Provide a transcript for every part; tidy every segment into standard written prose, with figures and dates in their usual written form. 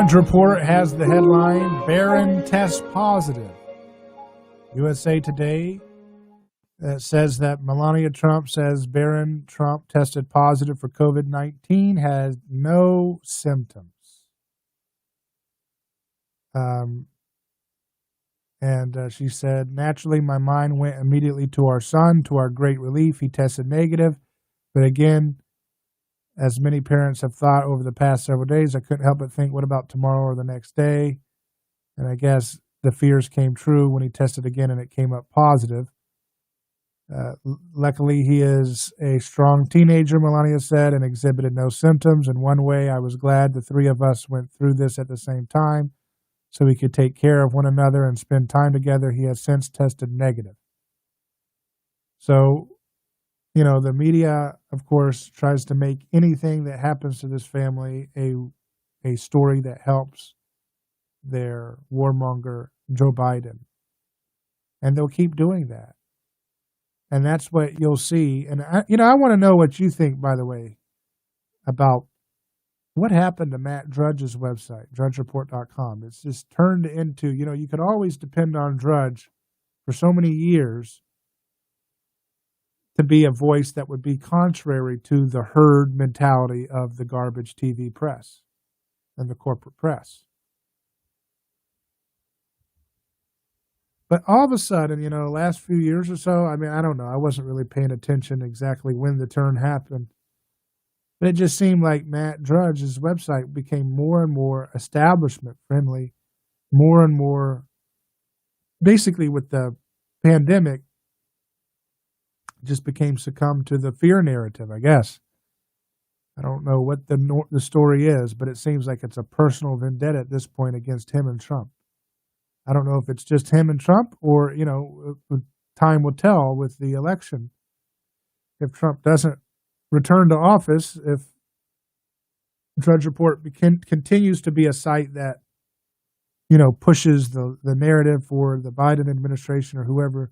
Drudge Report has the headline, Barron tests positive. USA Today says that Melania Trump says Barron Trump tested positive for COVID-19, has no symptoms. She said, naturally, my mind went immediately to our son. To our great relief, he tested negative. But again, as many parents have thought over the past several days, I couldn't help but think, what about tomorrow or the next day? And I guess the fears came true when he tested again and it came up positive. Luckily, he is a strong teenager, Melania said, and exhibited no symptoms. In one way, I was glad the three of us went through this at the same time so we could take care of one another and spend time together. He has since tested negative. So, you know, the media, of course, tries to make anything that happens to this family a story that helps their warmonger, Joe Biden. And they'll keep doing that. And that's what you'll see. And, I want to know what you think, by the way, about what happened to Matt Drudge's website, drudgereport.com. It's just turned into, you could always depend on Drudge for so many years to be a voice that would be contrary to the herd mentality of the garbage TV press and the corporate press. But all of a sudden, last few years or so, I don't know. I wasn't really paying attention exactly when the turn happened. But it just seemed like Matt Drudge's website became more and more establishment friendly, more and more, basically with the pandemic, just became succumb to the fear narrative, I guess. I don't know what the story is, but it seems like it's a personal vendetta at this point against him and Trump. I don't know if it's just him and Trump or, time will tell with the election. If Trump doesn't return to office, if Drudge Report continues to be a site that, pushes the narrative for the Biden administration or whoever,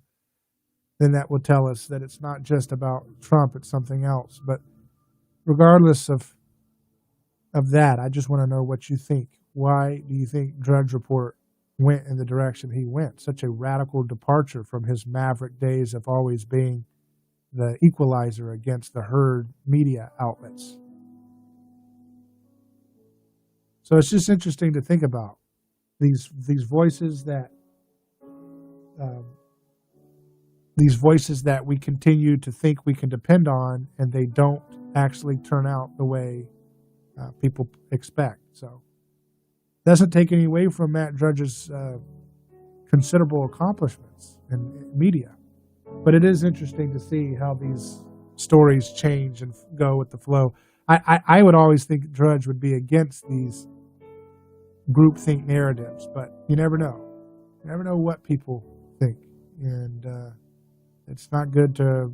then that will tell us that it's not just about Trump, it's something else. But regardless of that, I just want to know what you think. Why do you think Drudge Report went in the direction he went? Such a radical departure from his maverick days of always being the equalizer against the herd media outlets. So it's just interesting to think about these voices that we continue to think we can depend on, and they don't actually turn out the way people expect. So doesn't take any away from Matt Drudge's considerable accomplishments in media. But it is interesting to see how these stories change and go with the flow. I would always think Drudge would be against these groupthink narratives, but you never know. You never know what people think. And it's not good to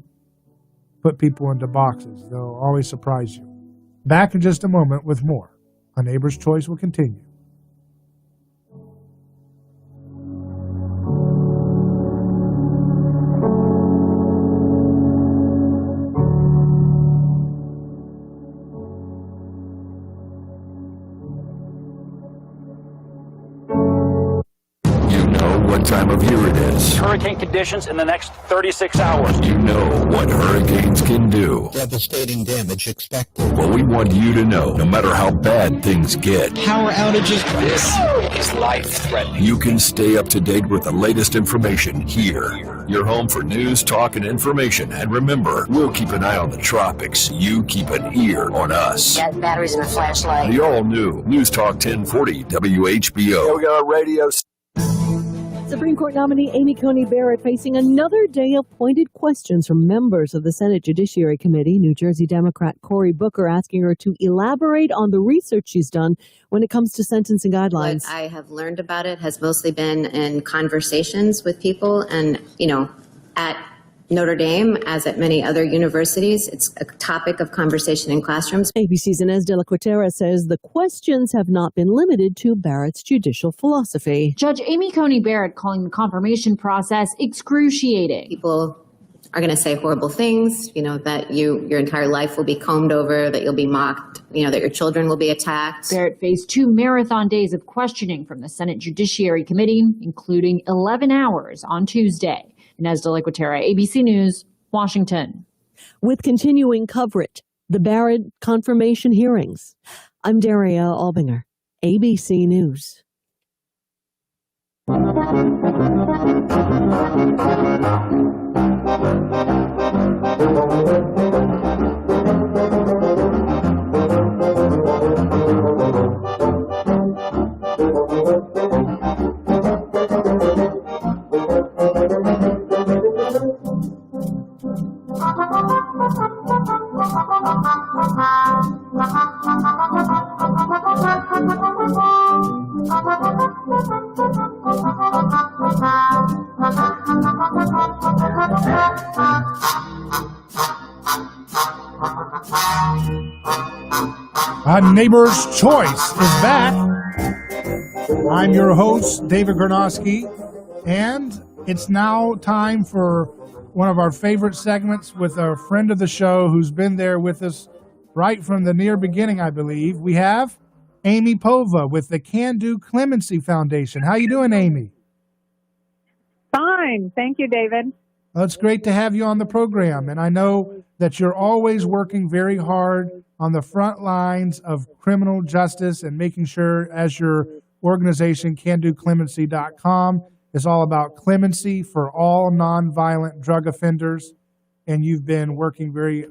put people into boxes. They'll always surprise you. Back in just a moment with more. A Neighbor's Choice will continue. Time of year it is. Hurricane conditions in the next 36 hours. You know what hurricanes can do. Devastating damage expected. Well, we want you to know, no matter how bad things get, power outages. This is life-threatening. You can stay up to date with the latest information here. Your home for news, talk, and information. And remember, we'll keep an eye on the tropics. You keep an ear on us. Got batteries in the flashlight. The all-new News Talk 1040 WHBO. Here we go, radio. Supreme Court nominee Amy Coney Barrett facing another day of pointed questions from members of the Senate Judiciary Committee. New Jersey Democrat Cory Booker asking her to elaborate on the research she's done when it comes to sentencing guidelines. What I have learned about it has mostly been in conversations with people and, at Notre Dame, as at many other universities, it's a topic of conversation in classrooms. ABC's Inez de la Cuetera says the questions have not been limited to Barrett's judicial philosophy. Judge Amy Coney Barrett calling the confirmation process excruciating. People are going to say horrible things, that your entire life will be combed over, that you'll be mocked, that your children will be attacked. Barrett faced 2 marathon days of questioning from the Senate Judiciary Committee, including 11 hours on Tuesday. Inez de la Cuetara, ABC News, Washington. With continuing coverage, the Barrett confirmation hearings. I'm Daria Albinger, ABC News. A Neighbor's Choice is back. I'm your host, David Gronowski, and it's now time for one of our favorite segments with a friend of the show who's been there with us right from the near beginning, I believe. We have Amy Povah with the Can Do Clemency Foundation. How you doing, Amy? Fine. Thank you, David. Well, it's great to have you on the program, and I know that you're always working very hard on the front lines of criminal justice and making sure, as your organization, CanDoClemency.com, is all about clemency for all nonviolent drug offenders. And you've been working very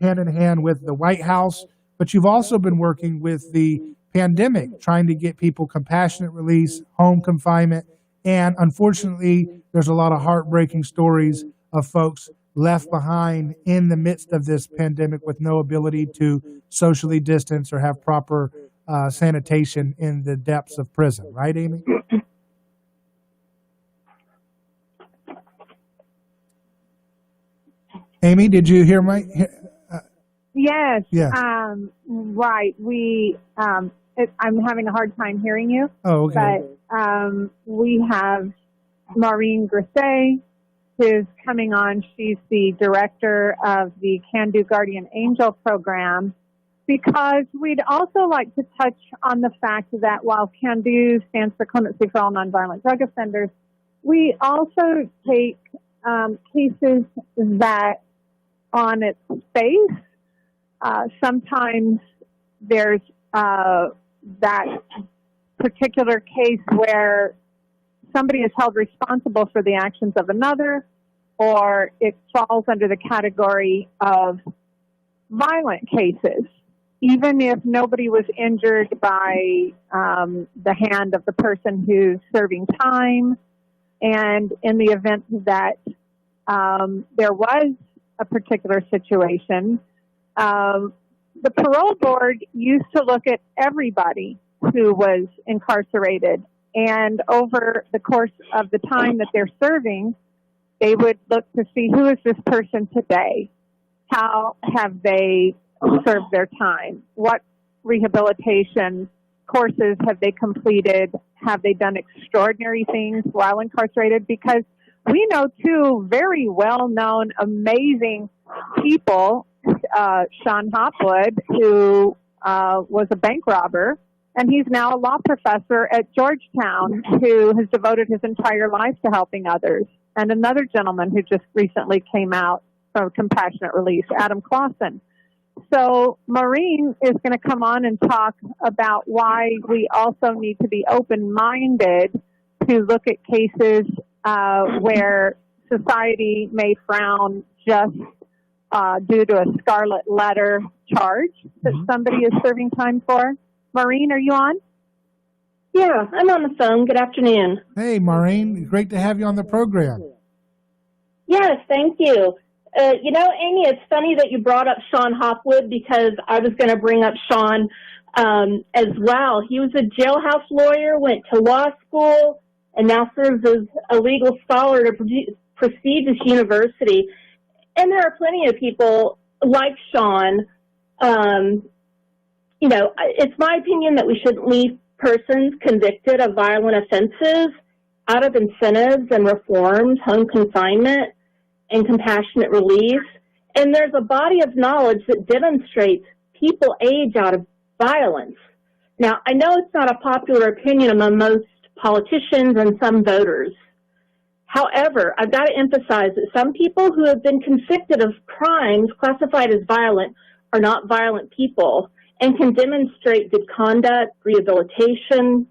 hand in hand with the White House, but you've also been working with the pandemic, trying to get people compassionate release, home confinement. And unfortunately, there's a lot of heartbreaking stories of folks left behind in the midst of this pandemic with no ability to socially distance or have proper sanitation in the depths of prison. Right, Amy? Amy, did you hear my... Yes. Yeah. Right. I'm having a hard time hearing you. Oh, okay. But we have Maureen Grisset, who's coming on. She's the director of the Can Do Guardian Angel program, because we'd also like to touch on the fact that while Can Do stands for Clemency for All Nonviolent Drug Offenders, we also take cases that on its face, sometimes there's that particular case where somebody is held responsible for the actions of another, or it falls under the category of violent cases, even if nobody was injured by the hand of the person who's serving time. And in the event that there was a particular situation, the parole board used to look at everybody who was incarcerated, and over the course of the time that they're serving, they would look to see, who is this person today? How have they served their time? What rehabilitation courses have they completed? Have they done extraordinary things while incarcerated? Because we know two very well-known, amazing people, Sean Hopwood, who was a bank robber, and he's now a law professor at Georgetown who has devoted his entire life to helping others. And another gentleman who just recently came out from compassionate release, Adam Clausen. So Maureen is going to come on and talk about why we also need to be open-minded to look at cases where society may frown just due to a scarlet letter charge that somebody is serving time for. Maureen, are you on? Yeah, I'm on the phone. Good afternoon. Hey, Maureen. Great to have you on the program. Yes, thank you. Amy, it's funny that you brought up Sean Hopwood, because I was going to bring up Sean as well. He was a jailhouse lawyer, went to law school, and now serves as a legal scholar at a prestigious university. And there are plenty of people like Sean. It's my opinion that we shouldn't leave persons convicted of violent offenses out of incentives and reforms, home confinement. and compassionate release. And there's a body of knowledge that demonstrates people age out of violence. Now, I know it's not a popular opinion among most politicians and some voters. However, I've got to emphasize that some people who have been convicted of crimes classified as violent are not violent people and can demonstrate good conduct, rehabilitation,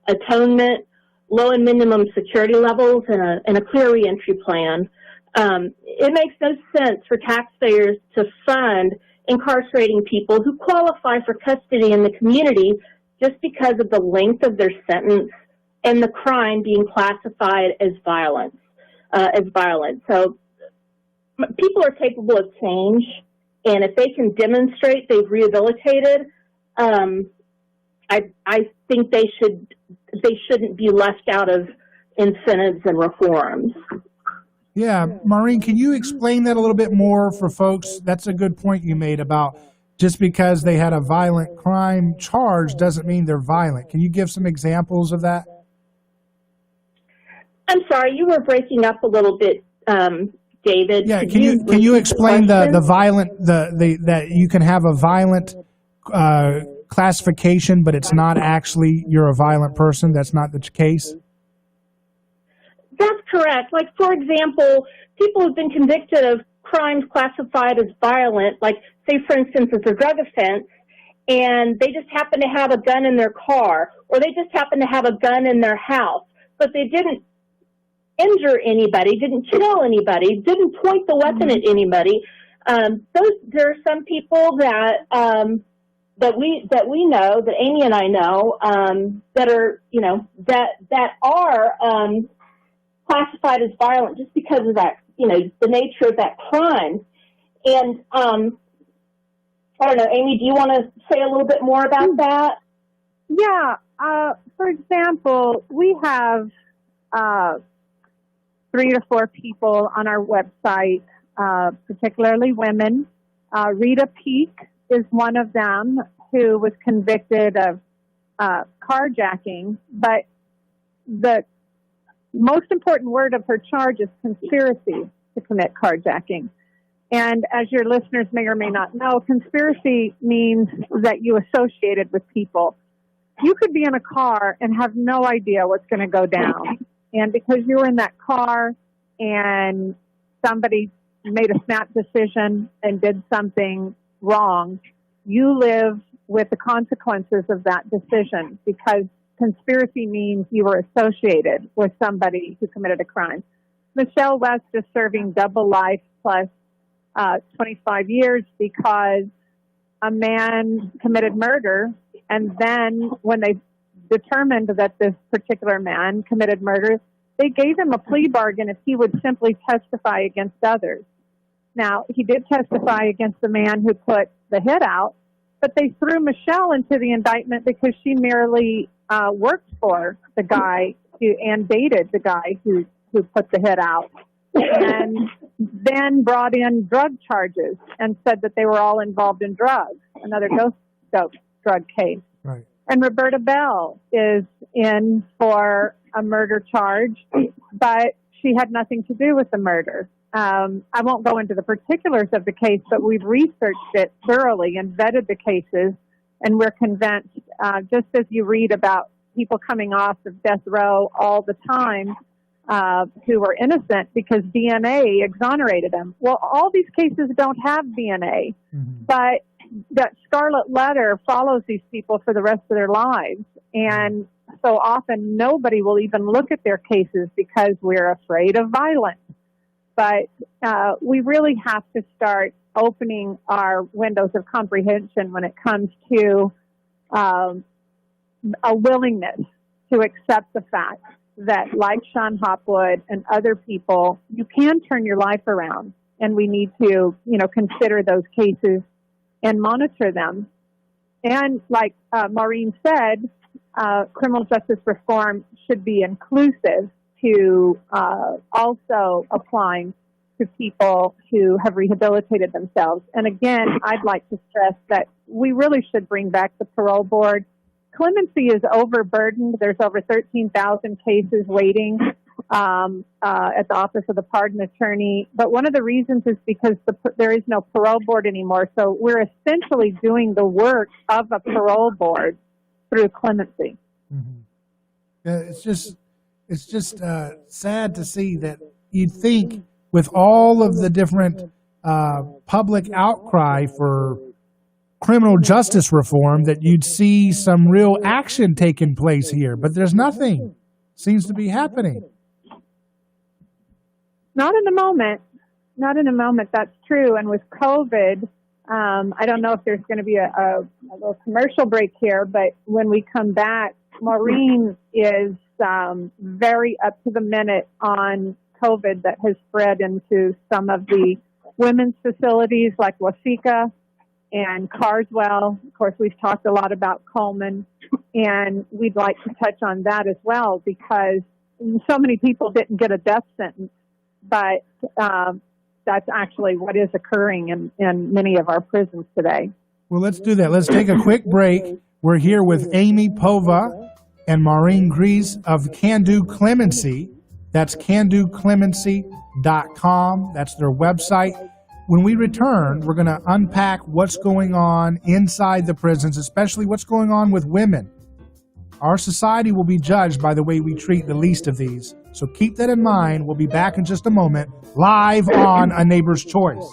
atonement, low and minimum security levels, and a clear reentry plan. It makes no sense for taxpayers to fund incarcerating people who qualify for custody in the community just because of the length of their sentence and the crime being classified as violent. So people are capable of change, and if they can demonstrate they've rehabilitated, I think they shouldn't be left out of incentives and reforms. Yeah, Maureen, can you explain that a little bit more for folks? That's a good point you made about just because they had a violent crime charge doesn't mean they're violent. Can you give some examples of that? I'm sorry, you were breaking up a little bit, David. Yeah, can you explain the violent that you can have a violent classification, but it's not actually you're a violent person? That's not the case. That's correct. Like, for example, people who've been convicted of crimes classified as violent, like, say, for instance, it's a drug offense, and they just happen to have a gun in their car, or they just happen to have a gun in their house, but they didn't injure anybody, didn't kill anybody, didn't point the weapon at anybody. There are some people that we know, that Amy and I know, that are, that are classified as violent just because of that, the nature of that crime. And I don't know, Amy, do you want to say a little bit more about that? Yeah. For example, we have 3 to 4 people on our website, particularly women. Rita Peak is one of them who was convicted of carjacking, but the most important word of her charge is conspiracy to commit carjacking. And as your listeners may or may not know, conspiracy means that you associated with people. You could be in a car and have no idea what's going to go down. And because you were in that car and somebody made a snap decision and did something wrong, you live with the consequences of that decision, because conspiracy means you were associated with somebody who committed a crime. Michelle West is serving double life plus 25 years because a man committed murder, and then when they determined that this particular man committed murder, they gave him a plea bargain if he would simply testify against others. Now, he did testify against the man who put the hit out, but they threw Michelle into the indictment because she merely worked for the guy and dated the guy who put the hit out, and then brought in drug charges and said that they were all involved in drugs, another ghost drug case. Right. And Roberta Bell is in for a murder charge, but she had nothing to do with the murder. I won't go into the particulars of the case, but we've researched it thoroughly and vetted the cases, and we're convinced, just as you read about people coming off of death row all the time who were innocent because DNA exonerated them. Well, all these cases don't have DNA, but that scarlet letter follows these people for the rest of their lives. And so often nobody will even look at their cases because we're afraid of violence. But we really have to start opening our windows of comprehension when it comes to a willingness to accept the fact that, like Sean Hopwood and other people, you can turn your life around, and we need to, consider those cases and monitor them. And like Maureen said, criminal justice reform should be inclusive to also applying to people who have rehabilitated themselves. And again, I'd like to stress that we really should bring back the parole board. Clemency is overburdened. There's over 13,000 cases waiting at the Office of the Pardon Attorney. But one of the reasons is because there is no parole board anymore. So we're essentially doing the work of a parole board through clemency. Mm-hmm. Yeah, it's just sad to see that you'd think with all of the different public outcry for criminal justice reform that you'd see some real action taking place here, but there's nothing seems to be happening. Not in the moment. Not in a moment. That's true. And with COVID, I don't know if there's going to be a little commercial break here, but when we come back, Maureen is very up to the minute on COVID that has spread into some of the women's facilities like Waseca and Carswell. Of course, we've talked a lot about Coleman, and we'd like to touch on that as well because so many people didn't get a death sentence, but that's actually what is occurring in many of our prisons today. Well, let's do that. Let's take a quick break. We're here with Amy Povah and Maureen Gries of Can Do Clemency. That's candoclemency.com. That's their website. When we return, we're going to unpack what's going on inside the prisons, especially what's going on with women. Our society will be judged by the way we treat the least of these. So keep that in mind. We'll be back in just a moment, live on A Neighbor's Choice.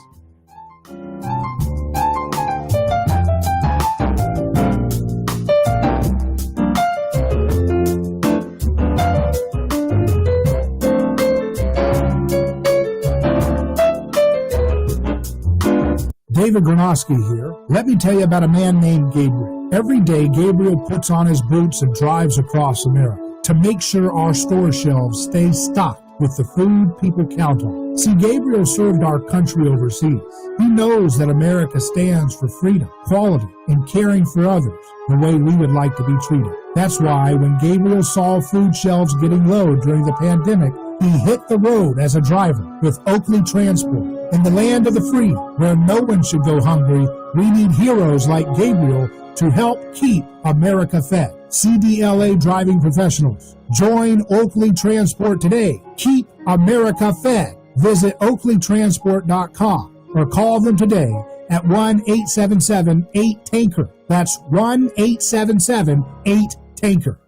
David Gronowski here. Let me tell you about a man named Gabriel. Every day, Gabriel puts on his boots and drives across America to make sure our store shelves stay stocked with the food people count on. See, Gabriel served our country overseas. He knows that America stands for freedom, quality, and caring for others the way we would like to be treated. That's why when Gabriel saw food shelves getting low during the pandemic, he hit the road as a driver with Oakley Transport. In the land of the free, where no one should go hungry, we need heroes like Gabriel to help keep America fed. CDLA driving professionals. Join Oakley Transport today. Keep America fed. Visit oakleytransport.com or call them today at 1-877-8-TANKER. That's 1-877-8-TANKER.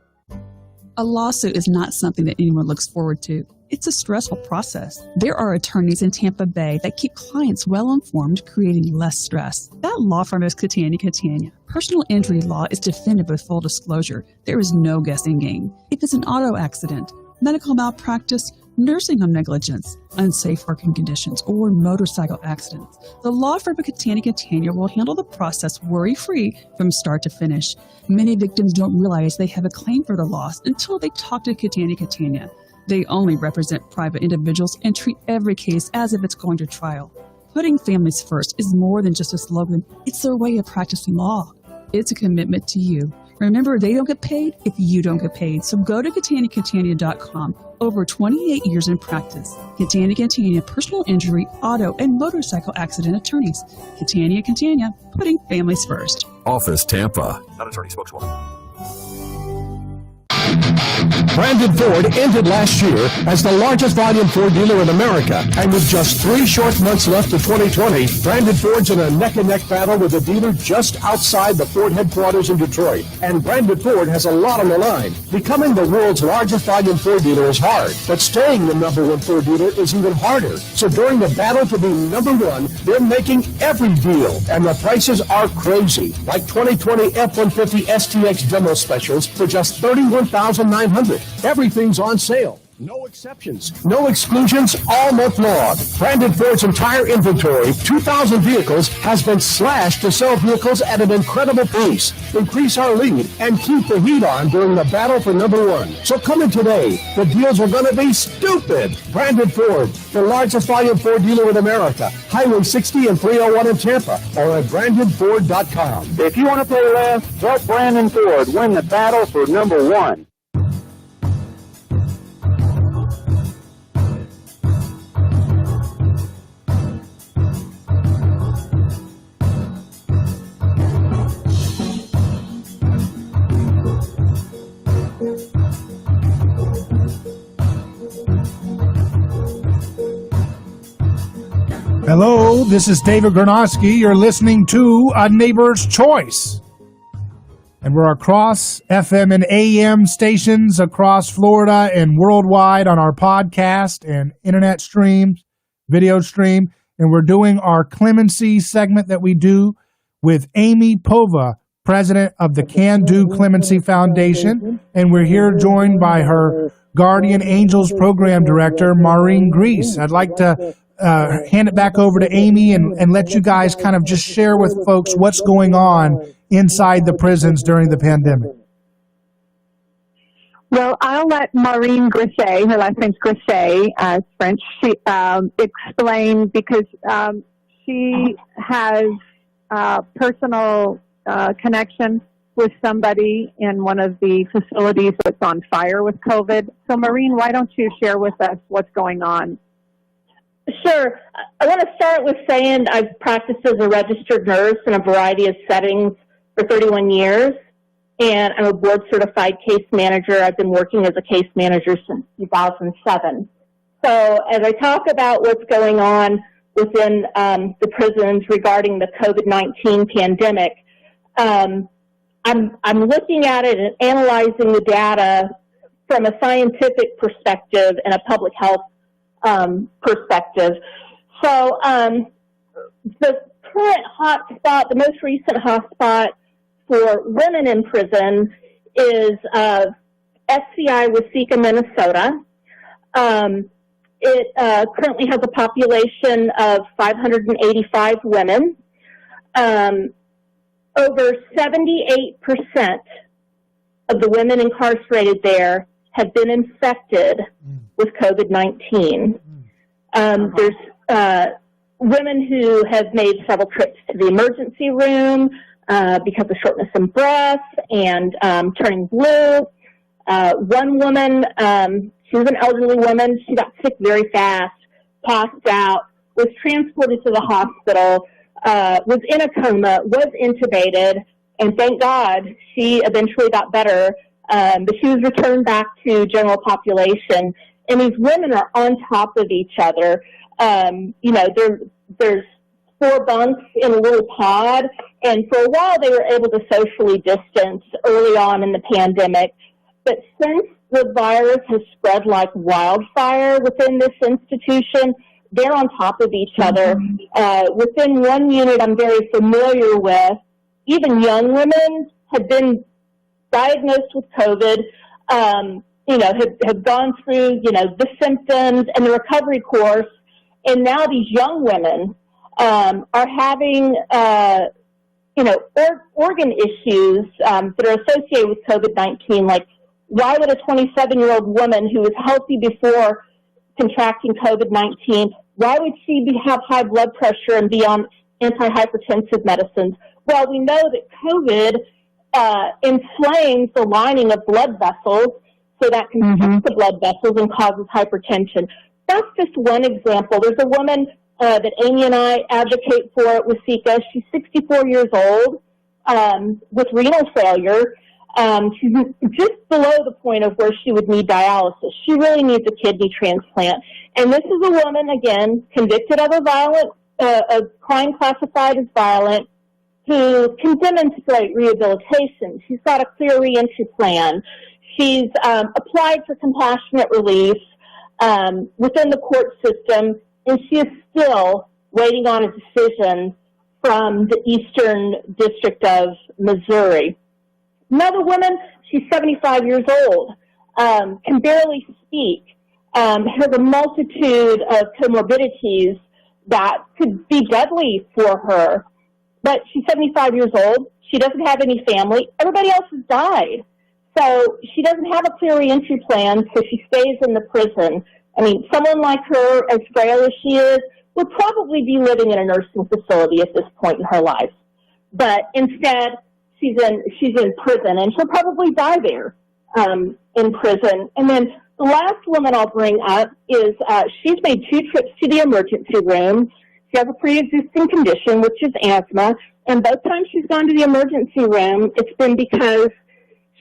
A lawsuit is not something that anyone looks forward to. It's a stressful process. There are attorneys in Tampa Bay that keep clients well informed, creating less stress. That law firm is Catania. Personal injury law is defended with full disclosure. There is no guessing game. If it's an auto accident, medical malpractice, nursing home negligence, unsafe working conditions, or motorcycle accidents, the law firm of Catania will handle the process worry-free from start to finish. Many victims don't realize they have a claim for the loss until they talk to Catania. They only represent private individuals and treat every case as if it's going to trial. Putting families first is more than just a slogan. It's their way of practicing law. It's a commitment to you. Remember, they don't get paid if you don't get paid. So go to Catania.com. Over 28 years in practice. Catania, personal injury, auto, and motorcycle accident attorneys. Catania, putting families first. Office Tampa. Not attorney spokeswoman. Brandon Ford ended last year as the largest volume Ford dealer in America. And with just 3 short months left of 2020, Brandon Ford's in a neck-and-neck battle with a dealer just outside the Ford headquarters in Detroit. And Brandon Ford has a lot on the line. Becoming the world's largest volume Ford dealer is hard, but staying the number one Ford dealer is even harder. So during the battle to be number one, they're making every deal, and the prices are crazy. Like 2020 F-150 STX demo specials for just $31,900. Everything's on sale. No exceptions, no exclusions all month long. Brandon Ford's entire inventory, 2,000 vehicles, has been slashed to sell vehicles at an incredible pace. Increase our lead and keep the heat on during the battle for number one. So come in today. The deals are going to be stupid. Brandon Ford, the largest volume Ford dealer in America. Highway 60 and 301 in Tampa, or at BrandonFord.com. If you want to pay less, help Brandon Ford win the battle for number one. Hello, this is David Gronowski. You're listening to A Neighbor's Choice. And we're across FM and AM stations across Florida and worldwide on our podcast and internet streams, video stream. And we're doing our clemency segment that we do with Amy Povah, president of the Can Do Clemency Foundation. And we're here joined by her Guardian Angels program director, Maureen Grease. I'd like to hand it back over to Amy and let you guys kind of just share with folks what's going on inside the prisons during the pandemic. Well, I'll let Maureen Grisset, her last name's Grisset, French, she, explain because she has a personal connection with somebody in one of the facilities that's on fire with COVID. So, Maureen, why don't you share with us what's going on? Sure. I want to start with saying I've practiced as a registered nurse in a variety of settings for 31 years, and I'm a board-certified case manager. I've been working as a case manager since 2007. So as I talk about what's going on within the prisons regarding the COVID-19 pandemic, I'm looking at it and analyzing the data from a scientific perspective and a public health perspective. So the current hotspot, the most recent hotspot for women in prison is SCI Waseca, Minnesota. It currently has a population of 585 women. Over 78% of the women incarcerated there have been infected with COVID-19. There's women who have made several trips to the emergency room because of shortness in breath and turning blue. One woman, she was an elderly woman, she got sick very fast, passed out, was transported to the hospital, was in a coma, was intubated, and thank God she eventually got better. But she was returned back to general population. And these women are on top of each other. There's 4 bunks in a little pod. And for a while, they were able to socially distance early on in the pandemic. But since the virus has spread like wildfire within this institution, they're on top of each other. Within one unit I'm very familiar with, even young women have been diagnosed with COVID, have gone through, the symptoms and the recovery course, and now these young women are having, organ issues that are associated with COVID-19. Like, why would a 27-year-old woman who was healthy before contracting COVID-19, why would she have high blood pressure and be on antihypertensive medicines? Well, we know that COVID inflames the lining of blood vessels, so that constricts the blood vessels and causes hypertension. That's just one example. There's a woman that Amy and I advocate for at Waseca. She's 64 years old with renal failure. She's just below the point of where she would need dialysis. She really needs a kidney transplant. And this is a woman, again, convicted of a crime classified as violent, who can demonstrate rehabilitation. She's got a clear reentry plan. She's applied for compassionate release within the court system, and she is still waiting on a decision from the Eastern District of Missouri. Another woman, she's 75 years old, can barely speak, has a multitude of comorbidities that could be deadly for her. But she's 75 years old. She doesn't have any family. Everybody else has died. So she doesn't have a clear reentry plan, so she stays in the prison. I mean, someone like her, as frail as she is, would probably be living in a nursing facility at this point in her life. But instead, she's in prison, and she'll probably die there in prison. And then the last woman I'll bring up is she's made 2 trips to the emergency room. She has a pre-existing condition, which is asthma, and both times she's gone to the emergency room, it's been because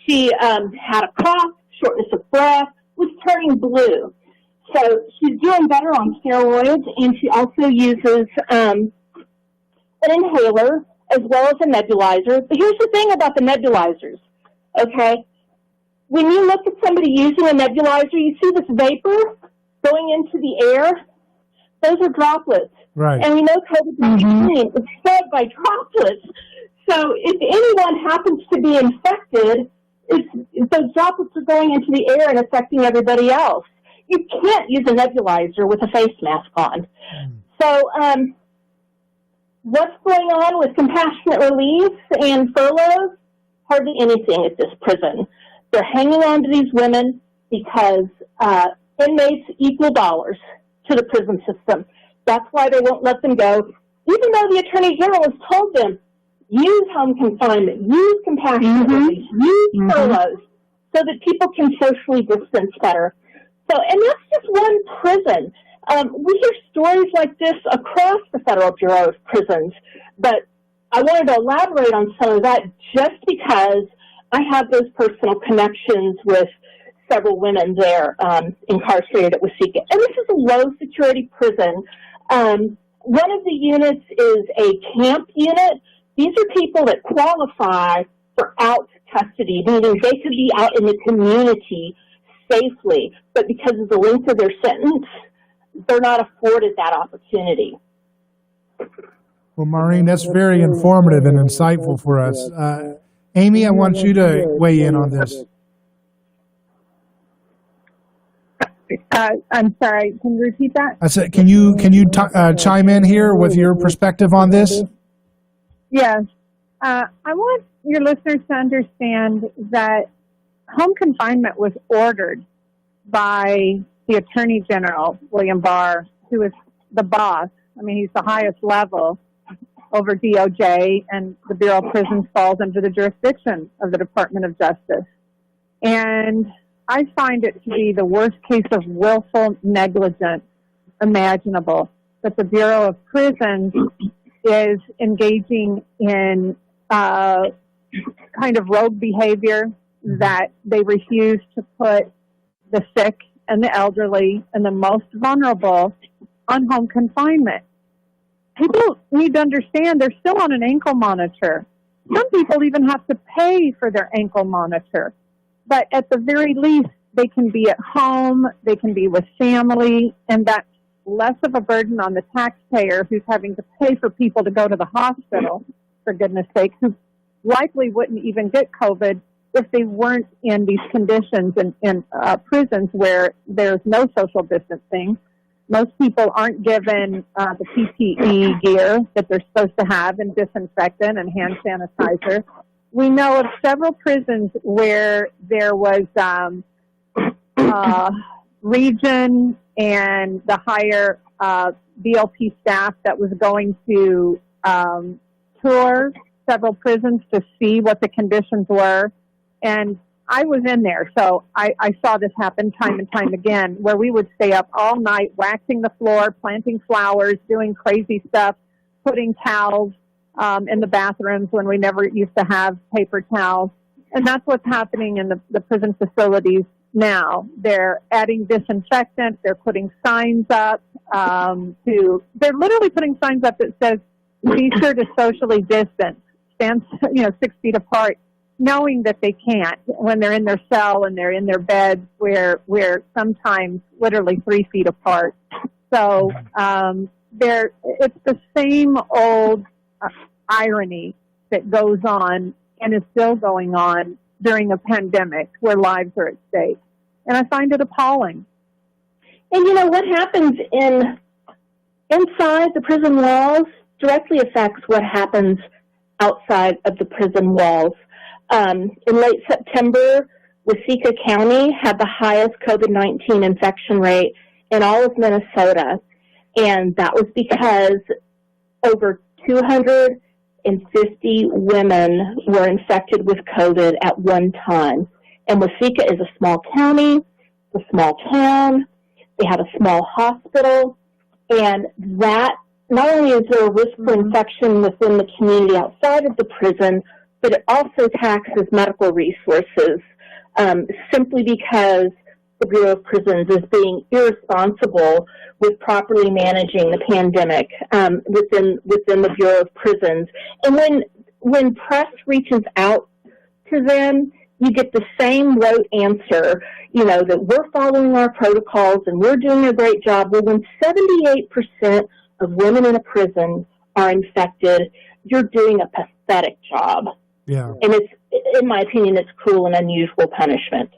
she had a cough, shortness of breath, was turning blue. So she's doing better on steroids, and she also uses an inhaler as well as a nebulizer. But here's the thing about the nebulizers, okay? When you look at somebody using a nebulizer, you see this vapor going into the air. Those are droplets. Right. And we know COVID-19 is spread by droplets. So if anyone happens to be infected, those droplets are going into the air and affecting everybody else. You can't use a nebulizer with a face mask on. So what's going on with compassionate release and furloughs? Hardly anything at this prison. They're hanging on to these women because inmates equal dollars to the prison system. That's why they won't let them go, even though the Attorney General has told them, use home confinement, use compassionate release, use furloughs, so that people can socially distance better. So, and that's just one prison. We hear stories like this across the Federal Bureau of Prisons, but I wanted to elaborate on some of that just because I have those personal connections with several women there incarcerated at Wasika. And this is a low-security prison. One of the units is a camp unit. These are people that qualify for out custody, meaning they could be out in the community safely, but because of the length of their sentence, they're not afforded that opportunity. Well, Maureen, that's very informative and insightful for us. Amy, I want you to weigh in on this. I'm sorry, can you repeat that? I said, can you chime in here with your perspective on this? Yes. I want your listeners to understand that home confinement was ordered by the Attorney General, William Barr, who is the boss. I mean, he's the highest level over DOJ, and the Bureau of Prisons falls under the jurisdiction of the Department of Justice. And I find it to be the worst case of willful negligence imaginable, that the Bureau of Prisons is engaging in kind of rogue behavior, that they refuse to put the sick and the elderly and the most vulnerable on home confinement. People need to understand they're still on an ankle monitor. Some people even have to pay for their ankle monitor. But at the very least, they can be at home, they can be with family, and that's less of a burden on the taxpayer who's having to pay for people to go to the hospital, for goodness sake, who likely wouldn't even get COVID if they weren't in these conditions in prisons where there's no social distancing. Most people aren't given the PPE gear that they're supposed to have, and disinfectant and hand sanitizer. We know of several prisons where there was region and the higher BLP staff that was going to tour several prisons to see what the conditions were. And I was in there, so I saw this happen time and time again, where we would stay up all night waxing the floor, planting flowers, doing crazy stuff, putting towels in the bathrooms when we never used to have paper towels. And that's what's happening in the prison facilities now. They're adding disinfectant. They're putting signs up they're literally putting signs up that says, be sure to socially distance, stand 6 feet apart, knowing that they can't when they're in their cell and they're in their beds where sometimes literally 3 feet apart. So it's the same old irony that goes on and is still going on during a pandemic where lives are at stake. And I find it appalling. And you know, what happens inside the prison walls directly affects what happens outside of the prison walls. In late September, Wasika County had the highest COVID-19 infection rate in all of Minnesota. And that was because over 250 women were infected with COVID at one time. And Wasika is a small county, it's a small town, they have a small hospital, and that not only is there a risk for infection within the community outside of the prison, but it also taxes medical resources simply because the Bureau of Prisons as being irresponsible with properly managing the pandemic within the Bureau of Prisons. And when press reaches out to them, you get the same rote answer, that we're following our protocols and we're doing a great job. Well, when 78% of women in a prison are infected, you're doing a pathetic job. Yeah. And it's, in my opinion, it's cruel and unusual punishment.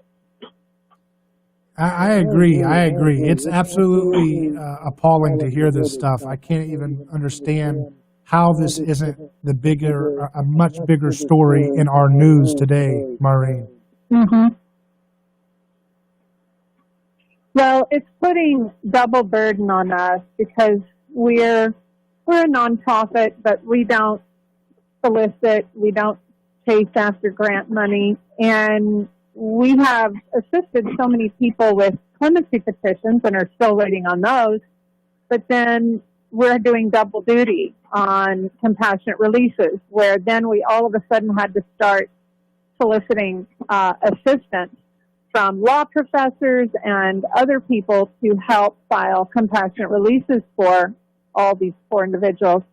I agree. It's absolutely appalling to hear this stuff. I can't even understand how this isn't a much bigger story in our news today, Maureen. Mm-hmm. Well, it's putting double burden on us because we're a nonprofit, but we don't solicit, we don't chase after grant money, and we have assisted so many people with clemency petitions and are still waiting on those, but then we're doing double duty on compassionate releases, where then we all of a sudden had to start soliciting assistance from law professors and other people to help file compassionate releases for all these poor individuals.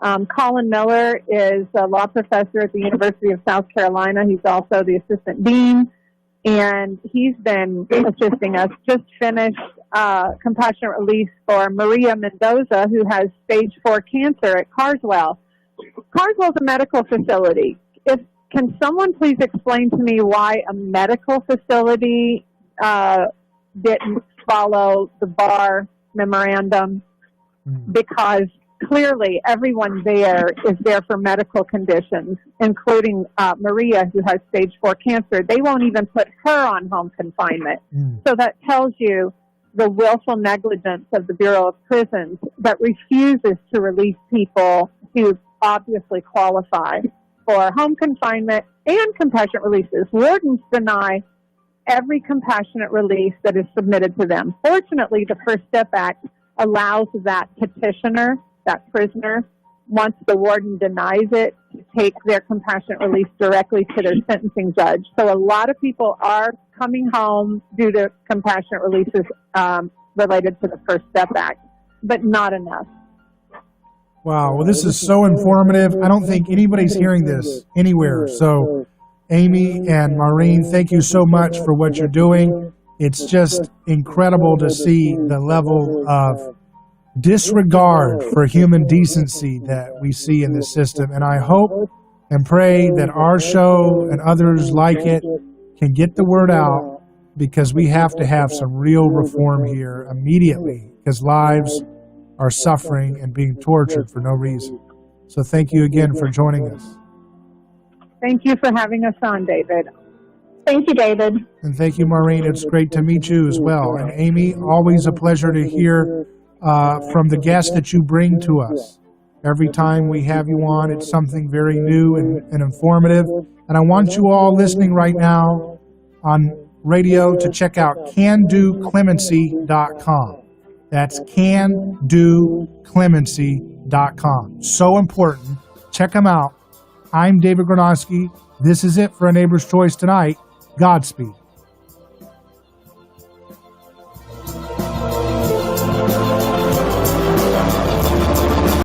Colin Miller is a law professor at the University of South Carolina. He's also the assistant dean, and he's been assisting us. Just finished compassionate release for Maria Mendoza, who has stage 4 cancer at Carswell. Carswell's a medical facility. Can someone please explain to me why a medical facility didn't follow the bar memorandum? Because clearly everyone there is there for medical conditions, including Maria, who has stage 4 cancer. They won't even put her on home confinement. So that tells you the willful negligence of the Bureau of Prisons that refuses to release people who obviously qualify for home confinement and compassionate releases. Wardens deny every compassionate release that is submitted to them. Fortunately, the First Step Act allows that petitioner, that prisoner, once the warden denies it, to take their compassionate release directly to their sentencing judge. So a lot of people are coming home due to compassionate releases related to the First Step Act, but not enough. Wow, well, this is so informative. I don't think anybody's hearing this anywhere. So, Amy and Maureen, thank you so much for what you're doing. It's just incredible to see the level of disregard for human decency that we see in this system. And I hope and pray that our show and others like it can get the word out, because we have to have some real reform here immediately, because lives are suffering and being tortured for no reason. So thank you again for joining us. Thank you for having us on, David. Thank you, David. And thank you, Maureen. It's great to meet you as well. And Amy, always a pleasure to hear from the guests that you bring to us. Every time we have you on, it's something very new and informative. And I want you all listening right now on radio to check out CanDoClemency.com. That's CanDoClemency.com. So important. Check them out. I'm David Gronowski. This is it for A Neighbor's Choice tonight. Godspeed.